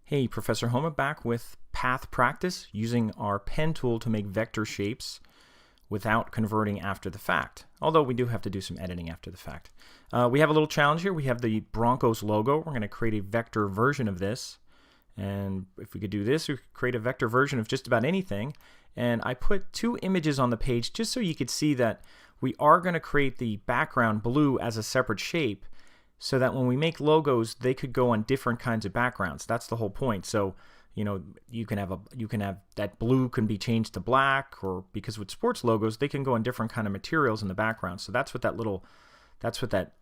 Hey, Professor Homa back with path practice using our pen tool to make vector shapes without converting after the fact, although we do have to do some editing after the fact. We have a little challenge here. We have the Broncos logo. We're going to create a vector version of this. And if we could do this, we could create a vector version of just about anything. And I put two images on the page just so you could see that we are going to create the background blue as a separate shape, so that when we make logos, they could go on different kinds of backgrounds. That's the whole point. So, you know, you can have that blue can be changed to black, or because with sports logos, they can go on different kind of materials in the background. So that's what that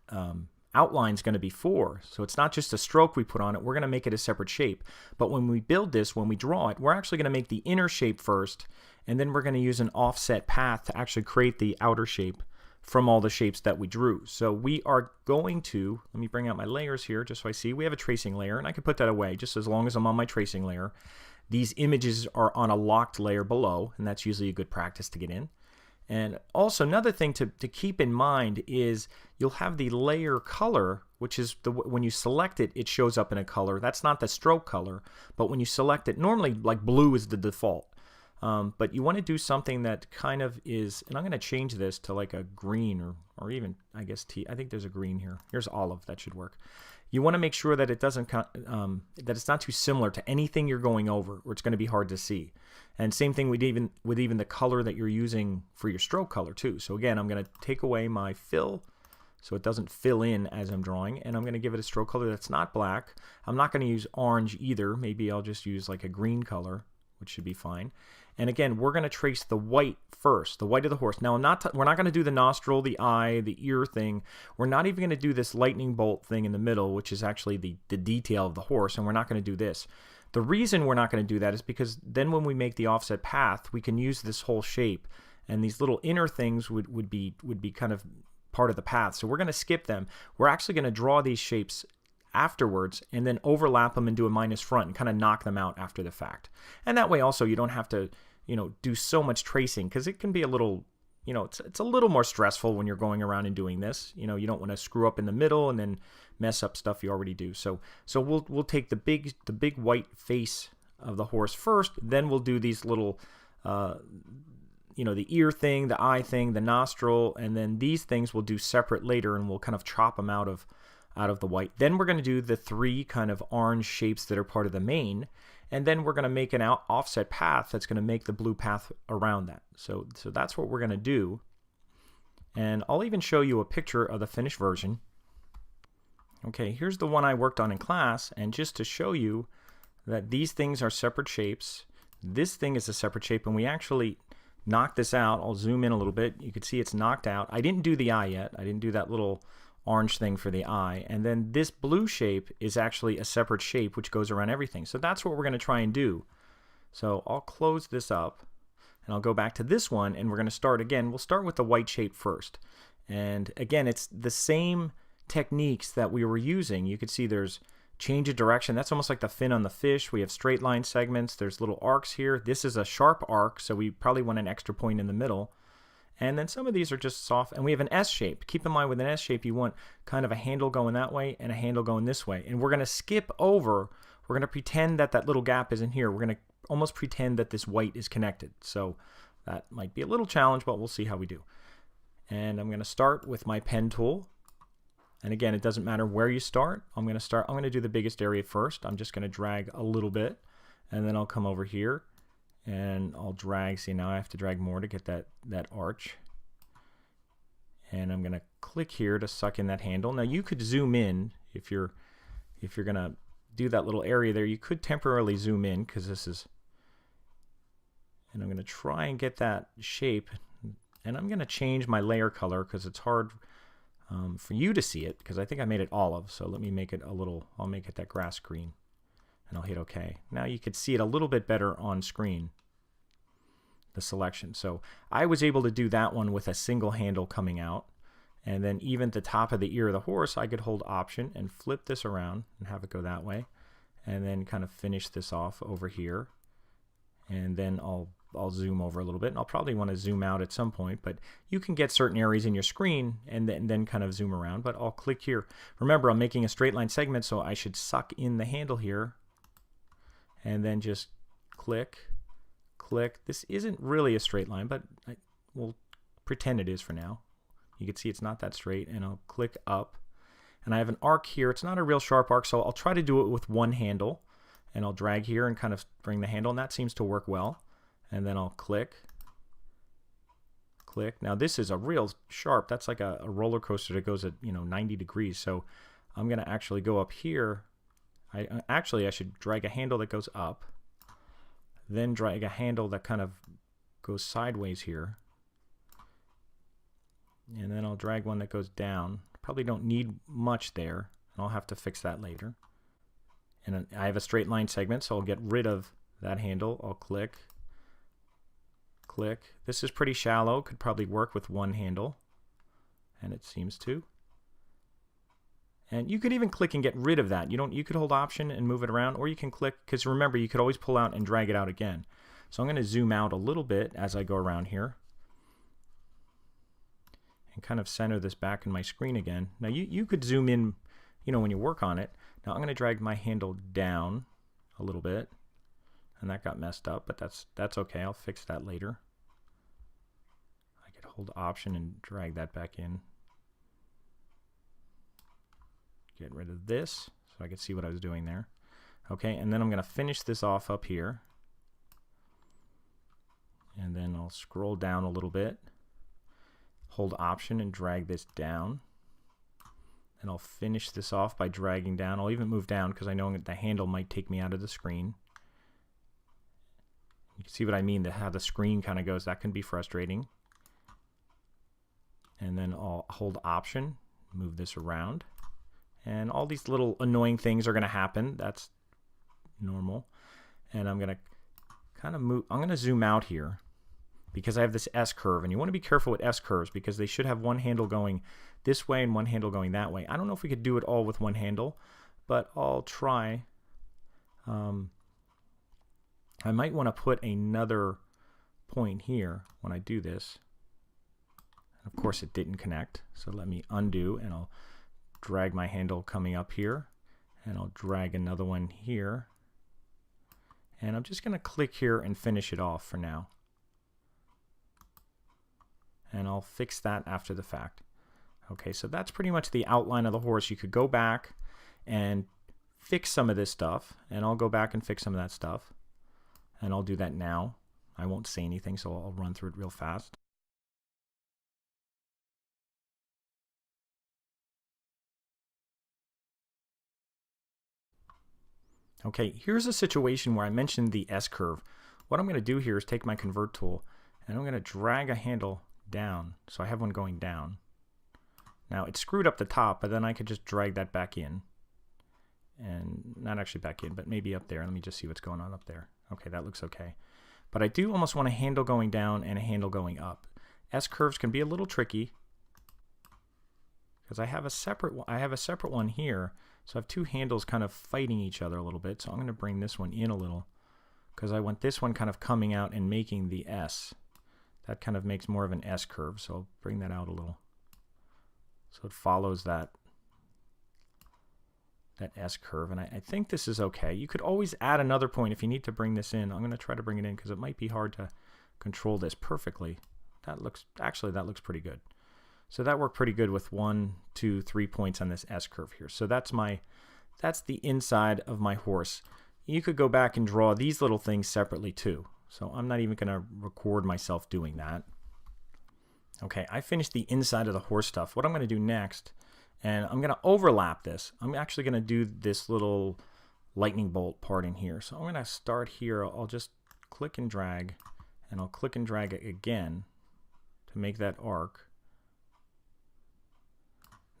outline is going to be for. So it's not just a stroke we put on it. We're going to make it a separate shape. But when we build this, when we draw it, we're actually going to make the inner shape first, and then we're going to use an offset path to actually create the outer shape from all the shapes that we drew. So we are going to, let me bring out my layers here just so I see. We have a tracing layer, and I can put that away just as long as I'm on my tracing layer. These images are on a locked layer below, and that's usually a good practice to get in. And also another thing to keep in mind is you'll have the layer color, which is when you select it, it shows up in a color. That's not the stroke color, but when you select it, normally like blue is the default. But you want to do something that kind of is, and I'm going to change this to like a green or even, I guess, I think there's a green here. Here's olive. That should work. You want to make sure that it doesn't, that it's not too similar to anything you're going over, or it's going to be hard to see. And same thing with even the color that you're using for your stroke color too. So again, I'm going to take away my fill so it doesn't fill in as I'm drawing, and I'm going to give it a stroke color that's not black. I'm not going to use orange either. Maybe I'll just use like a green color, which should be fine. And again, we're going to trace the white first, the white of the horse. Now, we're not going to do the nostril, the eye, the ear thing. We're not even going to do this lightning bolt thing in the middle, which is actually the detail of the horse, and we're not going to do this. The reason we're not going to do that is because then when we make the offset path, we can use this whole shape, and these little inner things would be kind of part of the path. So we're going to skip them. We're actually going to draw these shapes afterwards and then overlap them and do a minus front and kind of knock them out after the fact. And that way also you don't have to, do so much tracing, because it can be a little, it's a little more stressful when you're going around and doing this. You don't want to screw up in the middle and then mess up stuff you already do. So we'll take the big white face of the horse first, then we'll do these little the ear thing, the eye thing, the nostril, and then these things we'll do separate later, and we'll kind of chop them out of the white. Then we're going to do the three kind of orange shapes that are part of the mane, and then we're going to make an offset path that's going to make the blue path around that. So that's what we're going to do. And I'll even show you a picture of the finished version. Okay, here's the one I worked on in class, and just to show you that these things are separate shapes, this thing is a separate shape, and we actually knocked this out. I'll zoom in a little bit. You can see it's knocked out. I didn't do the eye yet. I didn't do that little orange thing for the eye, and then this blue shape is actually a separate shape which goes around everything. So that's what we're going to try and do. So I'll close this up and I'll go back to this one, and we're going to start again. We'll start with the white shape first, and again it's the same techniques that we were using. You can see there's change of direction. That's almost like the fin on the fish. We have straight line segments. There's little arcs here. This is a sharp arc, so we probably want an extra point in the middle. And then some of these are just soft, and we have an S shape. Keep in mind with an S shape, you want kind of a handle going that way and a handle going this way. And we're going to skip over, we're going to pretend that little gap isn't here. We're going to almost pretend that this white is connected. So that might be a little challenge, but we'll see how we do. And I'm going to start with my pen tool. And again, it doesn't matter where you start. I'm going to do the biggest area first. I'm just going to drag a little bit, and then I'll come over here. And I'll drag, see now I have to drag more to get that arch. And I'm going to click here to suck in that handle. Now you could zoom in if you're going to do that little area there. You could temporarily zoom in, because this is, and I'm going to try and get that shape. And I'm going to change my layer color because it's hard for you to see it, because I think I made it olive. So let me make it I'll make it that grass green. And I'll hit OK. Now you could see it a little bit better on screen, the selection. So I was able to do that one with a single handle coming out. And then even the top of the ear of the horse, I could hold Option and flip this around and have it go that way. And then kind of finish this off over here. And then I'll zoom over a little bit. And I'll probably want to zoom out at some point, but you can get certain areas in your screen and then kind of zoom around. But I'll click here. Remember, I'm making a straight line segment, so I should suck in the handle here and then just click, click. This isn't really a straight line, but we'll pretend it is for now. You can see it's not that straight, and I'll click up, and I have an arc here. It's not a real sharp arc, so I'll try to do it with one handle, and I'll drag here and kind of bring the handle, and that seems to work well. And then I'll click, click. Now this is a real sharp, that's like a roller coaster that goes at 90 degrees. So I'm going to actually go up here. I should drag a handle that goes up, then drag a handle that kind of goes sideways here, and then I'll drag one that goes down. Probably don't need much there, and I'll have to fix that later. And I have a straight line segment, so I'll get rid of that handle. I'll click, click. This is pretty shallow, could probably work with one handle, and it seems to. And you could even click and get rid of that. You could hold Option and move it around, or you can click, because remember, you could always pull out and drag it out again. So I'm going to zoom out a little bit as I go around here and kind of center this back in my screen again. Now you could zoom in, when you work on it. Now I'm going to drag my handle down a little bit, and that got messed up, but that's okay. I'll fix that later. I could hold Option and drag that back in. Get rid of this so I could see what I was doing there. Okay, and then I'm going to finish this off up here. And then I'll scroll down a little bit, hold Option and drag this down. And I'll finish this off by dragging down. I'll even move down because I know that the handle might take me out of the screen. You can see what I mean, how the screen kind of goes. That can be frustrating. And then I'll hold Option, move this around. And all these little annoying things are going to happen. That's normal. And I'm going to kind of move. I'm going to zoom out here because I have this S curve. And you want to be careful with S curves because they should have one handle going this way and one handle going that way. I don't know if we could do it all with one handle, but I'll try. I might want to put another point here when I do this. Of course, it didn't connect. So let me undo, and I'll drag my handle coming up here, and I'll drag another one here, and I'm just going to click here and finish it off for now, and I'll fix that after the fact. Okay, so that's pretty much the outline of the horse. You could go back and fix some of this stuff, and I'll go back and fix some of that stuff, and I'll do that now. I won't say anything, so I'll run through it real fast. Okay, here's a situation where I mentioned the S curve. What I'm going to do here is take my convert tool, and I'm going to drag a handle down. So I have one going down. Now it screwed up the top, but then I could just drag that back in. And not actually back in, but maybe up there. Let me just see what's going on up there. Okay, that looks okay. But I do almost want a handle going down and a handle going up. S curves can be a little tricky because I have a separate one here. So I have two handles kind of fighting each other a little bit. So I'm going to bring this one in a little because I want this one kind of coming out and making the S. That kind of makes more of an S curve. So I'll bring that out a little. So it follows that S curve. And I think this is okay. You could always add another point if you need to bring this in. I'm going to try to bring it in because it might be hard to control this perfectly. That looks pretty good. So that worked pretty good with 1, 2, 3 points on this S curve here. So that's the inside of my horse. You could go back and draw these little things separately too. So I'm not even going to record myself doing that. Okay, I finished the inside of the horse stuff. What I'm going to do next, and I'm going to overlap this. I'm actually going to do this little lightning bolt part in here. So I'm going to start here. I'll just click and drag, and I'll click and drag it again to make that arc.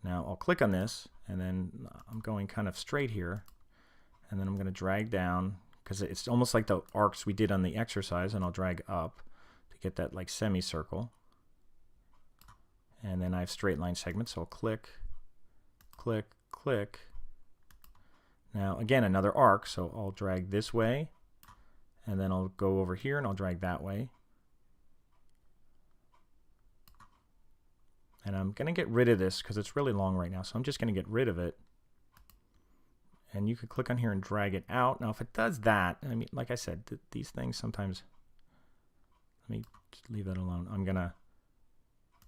Now I'll click on this, and then I'm going kind of straight here, and then I'm going to drag down because it's almost like the arcs we did on the exercise, and I'll drag up to get that like semicircle. And then I have straight line segments, so I'll click, click, click. Now again, another arc, so I'll drag this way, and then I'll go over here and I'll drag that way. And I'm going to get rid of this because it's really long right now, so I'm just going to get rid of it. And you could click on here and drag it out. Now, if it does that, I mean, like I said, these things sometimes, let me just leave that alone. I'm going to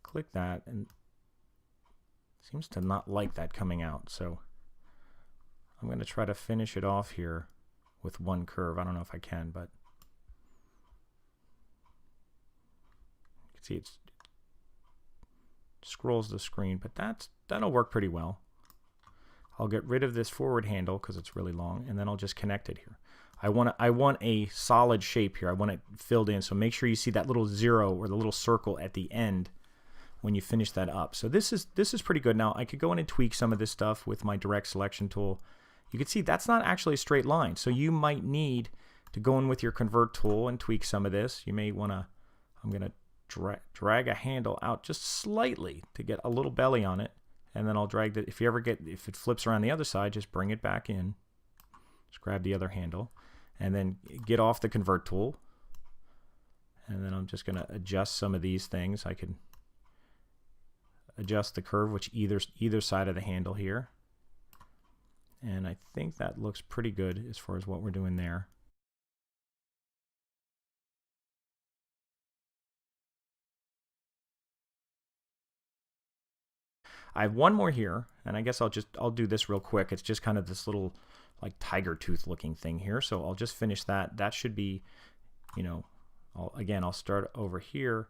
click that, and it seems to not like that coming out. So I'm going to try to finish it off here with one curve. I don't know if I can, but you can see it scrolls the screen, but that'll work pretty well. I'll get rid of this forward handle because it's really long, and then I'll just connect it here. I want a solid shape here. I want it filled in, so make sure you see that little zero or the little circle at the end when you finish that up. So this is pretty good. Now I could go in and tweak some of this stuff with my direct selection tool. You can see that's not actually a straight line, so you might need to go in with your convert tool and tweak some of this. You may want to, I'm going to drag a handle out just slightly to get a little belly on it. And then I'll drag that. If it flips around the other side, just bring it back in. Just grab the other handle, and then get off the convert tool. And then I'm just going to adjust some of these things. I can adjust the curve, which either side of the handle here. And I think that looks pretty good as far as what we're doing there. I have one more here, and I guess I'll do this real quick. It's just kind of this little like tiger tooth looking thing here. So I'll just finish that. That should be, you know, I'll start over here.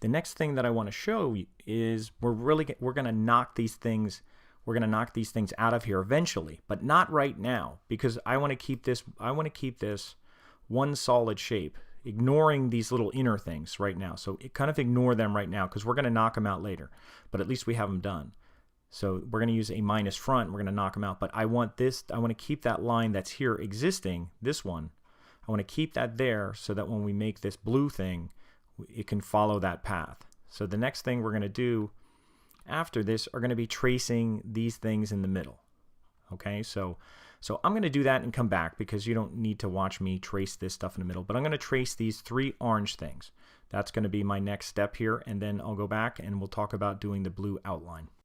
The next thing that I want to show is we're going to knock these things. We're going to knock these things out of here eventually, but not right now, because I want to keep this. I want to keep this one solid shape, ignoring these little inner things right now. So kind of ignore them right now, because we're going to knock them out later. But at least we have them done. So we're going to use a minus front. We're going to knock them out. But I want this. I want to keep that line that's here existing. This one. I want to keep that there so that when we make this blue thing, it can follow that path. So the next thing we're going to do after this are going to be tracing these things in the middle. Okay, so I'm going to do that and come back, because you don't need to watch me trace this stuff in the middle, but I'm going to trace these three orange things. That's going to be my next step here, and then I'll go back and we'll talk about doing the blue outline.